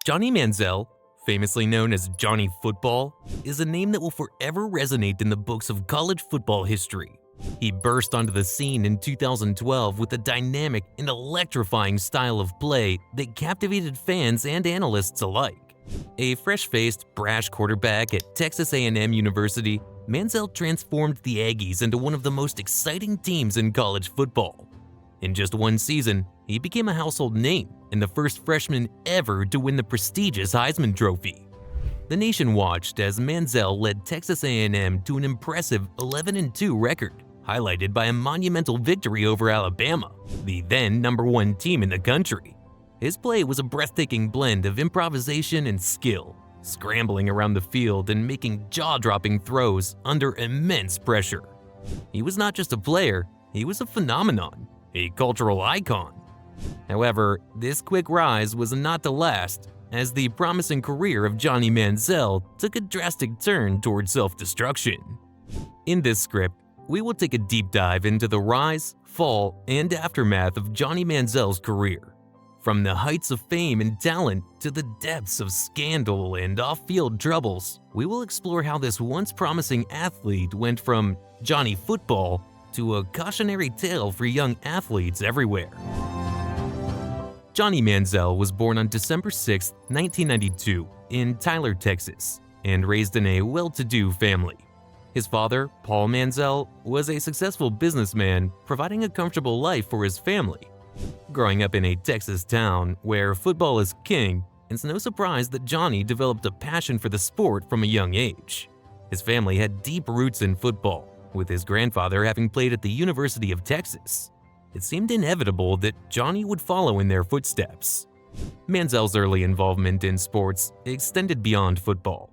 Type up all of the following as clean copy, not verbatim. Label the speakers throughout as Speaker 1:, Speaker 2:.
Speaker 1: Johnny Manziel, famously known as Johnny Football, is a name that will forever resonate in the books of college football history. He burst onto the scene in 2012 with a dynamic and electrifying style of play that captivated fans and analysts alike. A fresh-faced, brash quarterback at Texas A&M University, Manziel transformed the Aggies into one of the most exciting teams in college football. In just one season, he became a household name and the first freshman ever to win the prestigious Heisman Trophy. The nation watched as Manziel led Texas A&M to an impressive 11-2 record, highlighted by a monumental victory over Alabama, the then #1 team in the country. His play was a breathtaking blend of improvisation and skill, scrambling around the field and making jaw-dropping throws under immense pressure. He was not just a player, he was a phenomenon, a cultural icon. However, this quick rise was not to last, as the promising career of Johnny Manziel took a drastic turn toward self-destruction. In this script, we will take a deep dive into the rise, fall, and aftermath of Johnny Manziel's career. From the heights of fame and talent to the depths of scandal and off-field troubles, we will explore how this once promising athlete went from Johnny Football to a cautionary tale for young athletes everywhere. Johnny Manziel was born on December 6, 1992, in Tyler, Texas, and raised in a well-to-do family. His father, Paul Manziel, was a successful businessman, providing a comfortable life for his family. Growing up in a Texas town where football is king, it's no surprise that Johnny developed a passion for the sport from a young age. His family had deep roots in football, with his grandfather having played at the University of Texas. It seemed inevitable that Johnny would follow in their footsteps. Manziel's early involvement in sports extended beyond football.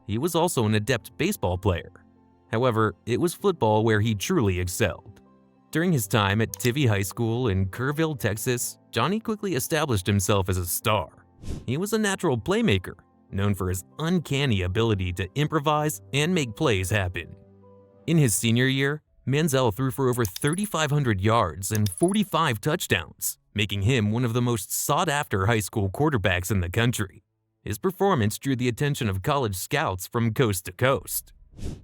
Speaker 1: He was also an adept baseball player. However, it was football where he truly excelled. During his time at Tivy High School in Kerrville, Texas, Johnny quickly established himself as a star. He was a natural playmaker, known for his uncanny ability to improvise and make plays happen. In his senior year, Manziel threw for over 3,500 yards and 45 touchdowns, making him one of the most sought-after high school quarterbacks in the country. His performance drew the attention of college scouts from coast to coast.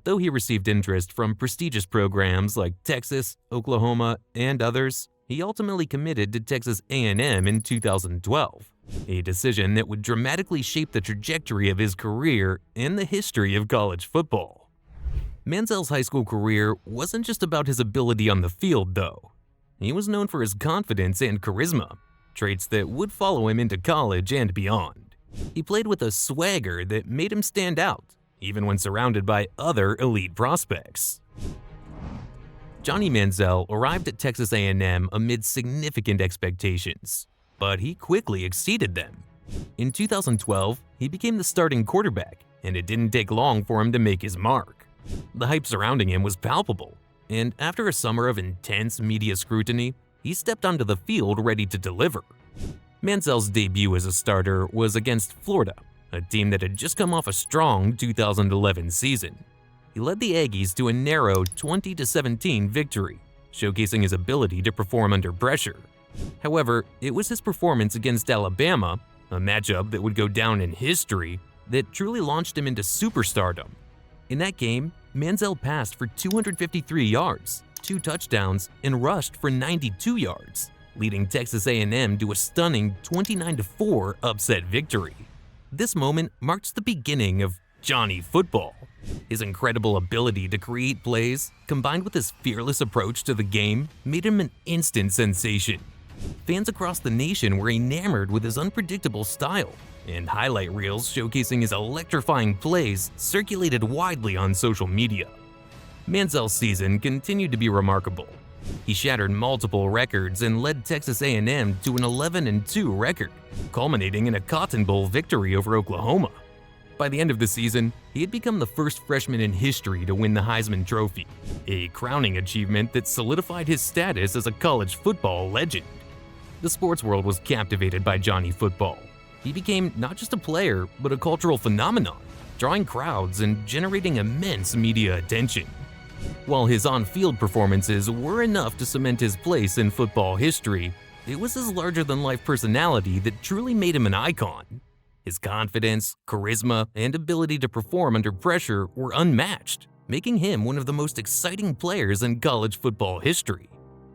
Speaker 1: Though he received interest from prestigious programs like Texas, Oklahoma, and others, he ultimately committed to Texas A&M in 2012, a decision that would dramatically shape the trajectory of his career and the history of college football. Manziel's high school career wasn't just about his ability on the field, though. He was known for his confidence and charisma, traits that would follow him into college and beyond. He played with a swagger that made him stand out, even when surrounded by other elite prospects. Johnny Manziel arrived at Texas A&M amid significant expectations, but he quickly exceeded them. In 2012, he became the starting quarterback, and it didn't take long for him to make his mark. The hype surrounding him was palpable, and after a summer of intense media scrutiny, he stepped onto the field ready to deliver. Manziel's debut as a starter was against Florida, a team that had just come off a strong 2011 season. He led the Aggies to a narrow 20-17 victory, showcasing his ability to perform under pressure. However, it was his performance against Alabama, a matchup that would go down in history, that truly launched him into superstardom. In that game, Manziel passed for 253 yards, 2 touchdowns, and rushed for 92 yards, leading Texas A&M to a stunning 29-4 upset victory. This moment marks the beginning of Johnny Football. His incredible ability to create plays, combined with his fearless approach to the game, made him an instant sensation. Fans across the nation were enamored with his unpredictable style, and highlight reels showcasing his electrifying plays circulated widely on social media. Manziel's season continued to be remarkable. He shattered multiple records and led Texas A&M to an 11-2 record, culminating in a Cotton Bowl victory over Oklahoma. By the end of the season, he had become the first freshman in history to win the Heisman Trophy, a crowning achievement that solidified his status as a college football legend. The sports world was captivated by Johnny Football. He became not just a player, but a cultural phenomenon, drawing crowds and generating immense media attention. While his on-field performances were enough to cement his place in football history, it was his larger-than-life personality that truly made him an icon. His confidence, charisma, and ability to perform under pressure were unmatched, making him one of the most exciting players in college football history.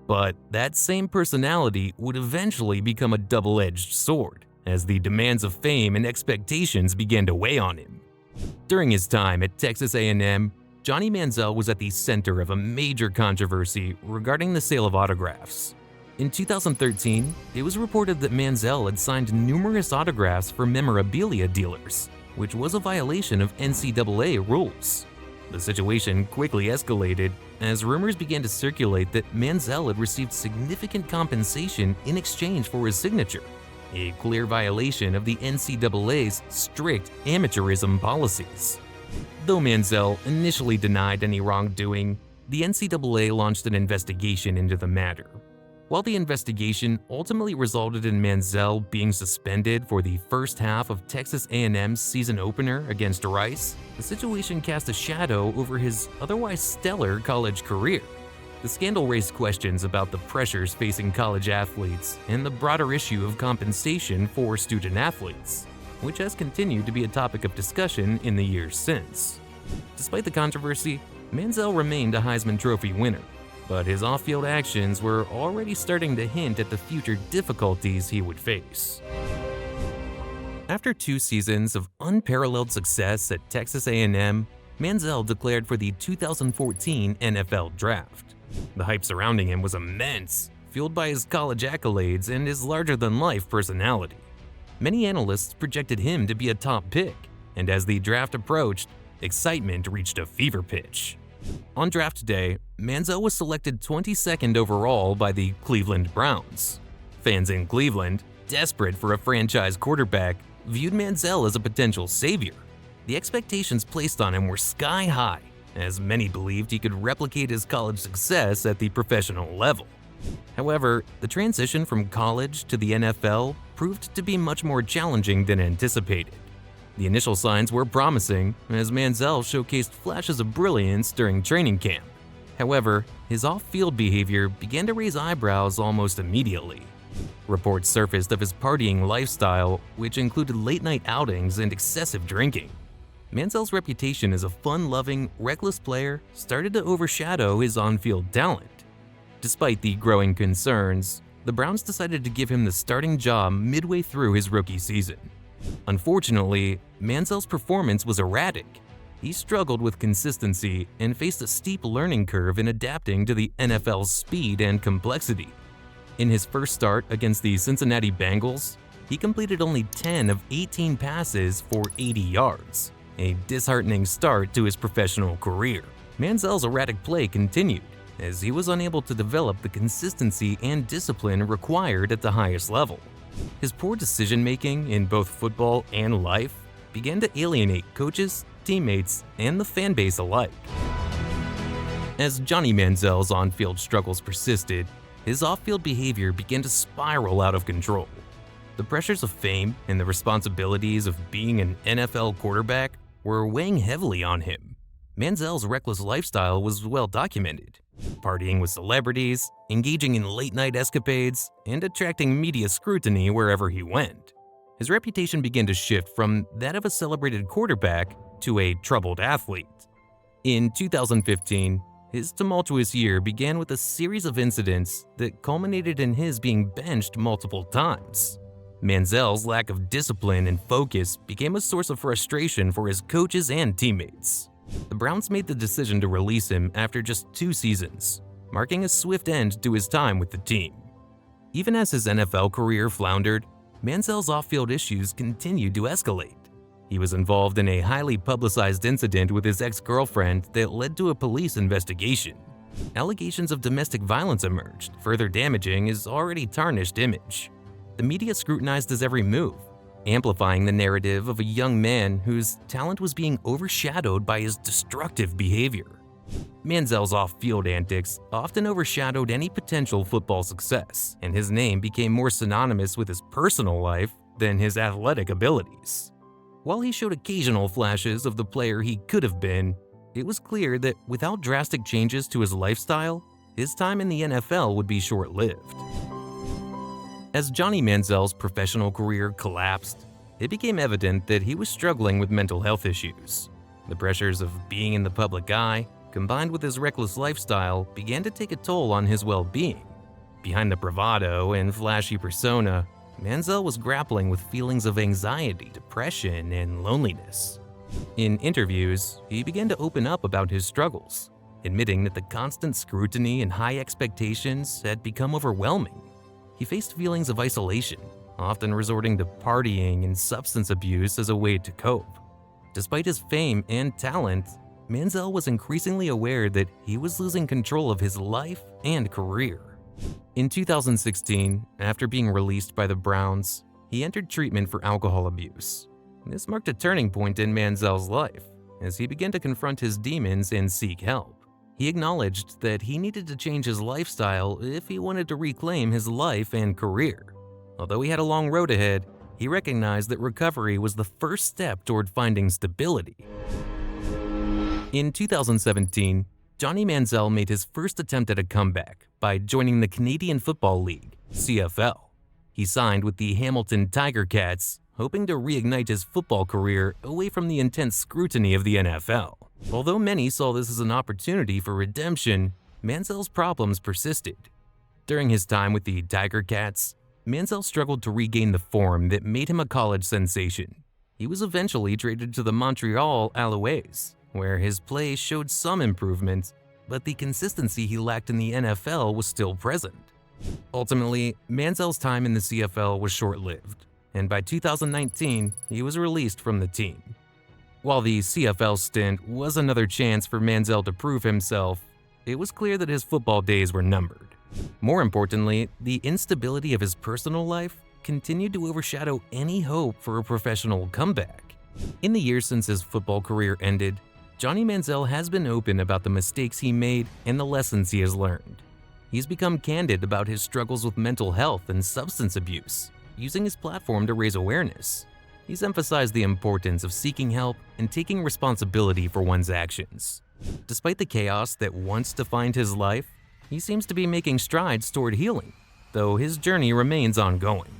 Speaker 1: But that same personality would eventually become a double-edged sword, as the demands of fame and expectations began to weigh on him. During his time at Texas A&M, Johnny Manziel was at the center of a major controversy regarding the sale of autographs. In 2013, it was reported that Manziel had signed numerous autographs for memorabilia dealers, which was a violation of NCAA rules. The situation quickly escalated as rumors began to circulate that Manziel had received significant compensation in exchange for his signature, a clear violation of the NCAA's strict amateurism policies. Though Manziel initially denied any wrongdoing, the NCAA launched an investigation into the matter. While the investigation ultimately resulted in Manziel being suspended for the first half of Texas A&M's season opener against Rice, the situation cast a shadow over his otherwise stellar college career. The scandal raised questions about the pressures facing college athletes and the broader issue of compensation for student athletes, which has continued to be a topic of discussion in the years since. Despite the controversy, Manziel remained a Heisman Trophy winner, but his off-field actions were already starting to hint at the future difficulties he would face. After 2 seasons of unparalleled success at Texas A&M, Manziel declared for the 2014 NFL Draft. The hype surrounding him was immense, fueled by his college accolades and his larger-than-life personality. Many analysts projected him to be a top pick, and as the draft approached, excitement reached a fever pitch. On draft day, Manziel was selected 22nd overall by the Cleveland Browns. Fans in Cleveland, desperate for a franchise quarterback, viewed Manziel as a potential savior. The expectations placed on him were sky high, as many believed he could replicate his college success at the professional level. However, the transition from college to the NFL proved to be much more challenging than anticipated. The initial signs were promising, as Manziel showcased flashes of brilliance during training camp. However, his off-field behavior began to raise eyebrows almost immediately. Reports surfaced of his partying lifestyle, which included late-night outings and excessive drinking. Manziel's reputation as a fun-loving, reckless player started to overshadow his on-field talent. Despite the growing concerns, the Browns decided to give him the starting job midway through his rookie season. Unfortunately, Manziel's performance was erratic. He struggled with consistency and faced a steep learning curve in adapting to the NFL's speed and complexity. In his first start against the Cincinnati Bengals, he completed only 10 of 18 passes for 80 yards, a disheartening start to his professional career. Manziel's erratic play continued, as he was unable to develop the consistency and discipline required at the highest level. His poor decision-making in both football and life began to alienate coaches, teammates, and the fan base alike. As Johnny Manziel's on-field struggles persisted, his off-field behavior began to spiral out of control. The pressures of fame and the responsibilities of being an NFL quarterback were weighing heavily on him. Manziel's reckless lifestyle was well documented, partying with celebrities, engaging in late-night escapades, and attracting media scrutiny wherever he went. His reputation began to shift from that of a celebrated quarterback to a troubled athlete. In 2015, his tumultuous year began with a series of incidents that culminated in his being benched multiple times. Manziel's lack of discipline and focus became a source of frustration for his coaches and teammates. The Browns made the decision to release him after just 2 seasons, marking a swift end to his time with the team. Even as his NFL career floundered, Manziel's off-field issues continued to escalate. He was involved in a highly publicized incident with his ex-girlfriend that led to a police investigation. Allegations of domestic violence emerged, further damaging his already tarnished image. The media scrutinized his every move, amplifying the narrative of a young man whose talent was being overshadowed by his destructive behavior. Manziel's off-field antics often overshadowed any potential football success, and his name became more synonymous with his personal life than his athletic abilities. While he showed occasional flashes of the player he could have been, it was clear that without drastic changes to his lifestyle, his time in the NFL would be short-lived. As Johnny Manziel's professional career collapsed, it became evident that he was struggling with mental health issues. The pressures of being in the public eye, combined with his reckless lifestyle, began to take a toll on his well-being. Behind the bravado and flashy persona, Manziel was grappling with feelings of anxiety, depression, and loneliness. In interviews, he began to open up about his struggles, admitting that the constant scrutiny and high expectations had become overwhelming. He faced feelings of isolation, often resorting to partying and substance abuse as a way to cope. Despite his fame and talent, Manziel was increasingly aware that he was losing control of his life and career. In 2016, after being released by the Browns, he entered treatment for alcohol abuse. This marked a turning point in Manziel's life, as he began to confront his demons and seek help. He acknowledged that he needed to change his lifestyle if he wanted to reclaim his life and career. Although he had a long road ahead, he recognized that recovery was the first step toward finding stability. In 2017, Johnny Manziel made his first attempt at a comeback by joining the Canadian Football League, CFL. He signed with the Hamilton Tiger Cats, hoping to reignite his football career away from the intense scrutiny of the NFL. Although many saw this as an opportunity for redemption, Manziel's problems persisted. During his time with the Tiger Cats, Manziel struggled to regain the form that made him a college sensation. He was eventually traded to the Montreal Alouettes, where his play showed some improvement, but the consistency he lacked in the NFL was still present. Ultimately, Manziel's time in the CFL was short-lived, and by 2019, he was released from the team. While the CFL stint was another chance for Manziel to prove himself, it was clear that his football days were numbered. More importantly, the instability of his personal life continued to overshadow any hope for a professional comeback. In the years since his football career ended, Johnny Manziel has been open about the mistakes he made and the lessons he has learned. He's become candid about his struggles with mental health and substance abuse, using his platform to raise awareness. He's emphasized the importance of seeking help and taking responsibility for one's actions. Despite the chaos that once defined his life, he seems to be making strides toward healing, though his journey remains ongoing.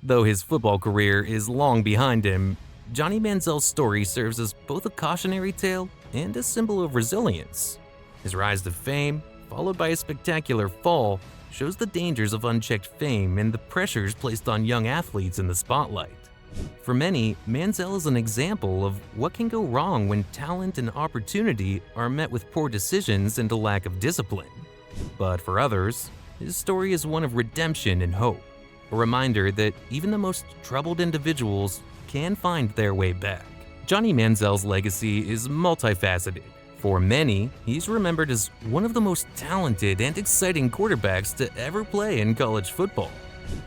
Speaker 1: Though his football career is long behind him, Johnny Manziel's story serves as both a cautionary tale and a symbol of resilience. His rise to fame, followed by a spectacular fall, shows the dangers of unchecked fame and the pressures placed on young athletes in the spotlight. For many, Manziel is an example of what can go wrong when talent and opportunity are met with poor decisions and a lack of discipline. But for others, his story is one of redemption and hope, a reminder that even the most troubled individuals can find their way back. Johnny Manziel's legacy is multifaceted. For many, he's remembered as one of the most talented and exciting quarterbacks to ever play in college football.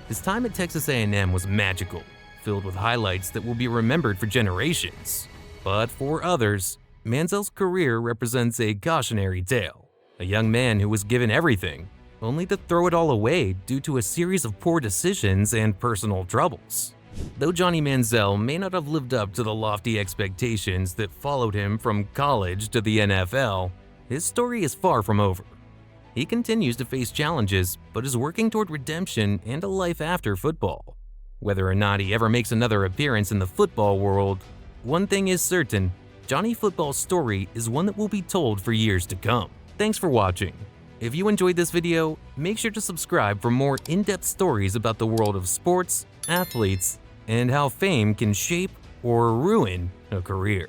Speaker 1: His time at Texas A&M was magical, filled with highlights that will be remembered for generations. But for others, Manziel's career represents a cautionary tale. A young man who was given everything, only to throw it all away due to a series of poor decisions and personal troubles. Though Johnny Manziel may not have lived up to the lofty expectations that followed him from college to the NFL, his story is far from over. He continues to face challenges, but is working toward redemption and a life after football. Whether or not he ever makes another appearance in the football world, one thing is certain: Johnny Football's story is one that will be told for years to come. Thanks for watching. If you enjoyed this video, make sure to subscribe for more in-depth stories about the world of sports, athletes, and how fame can shape or ruin a career.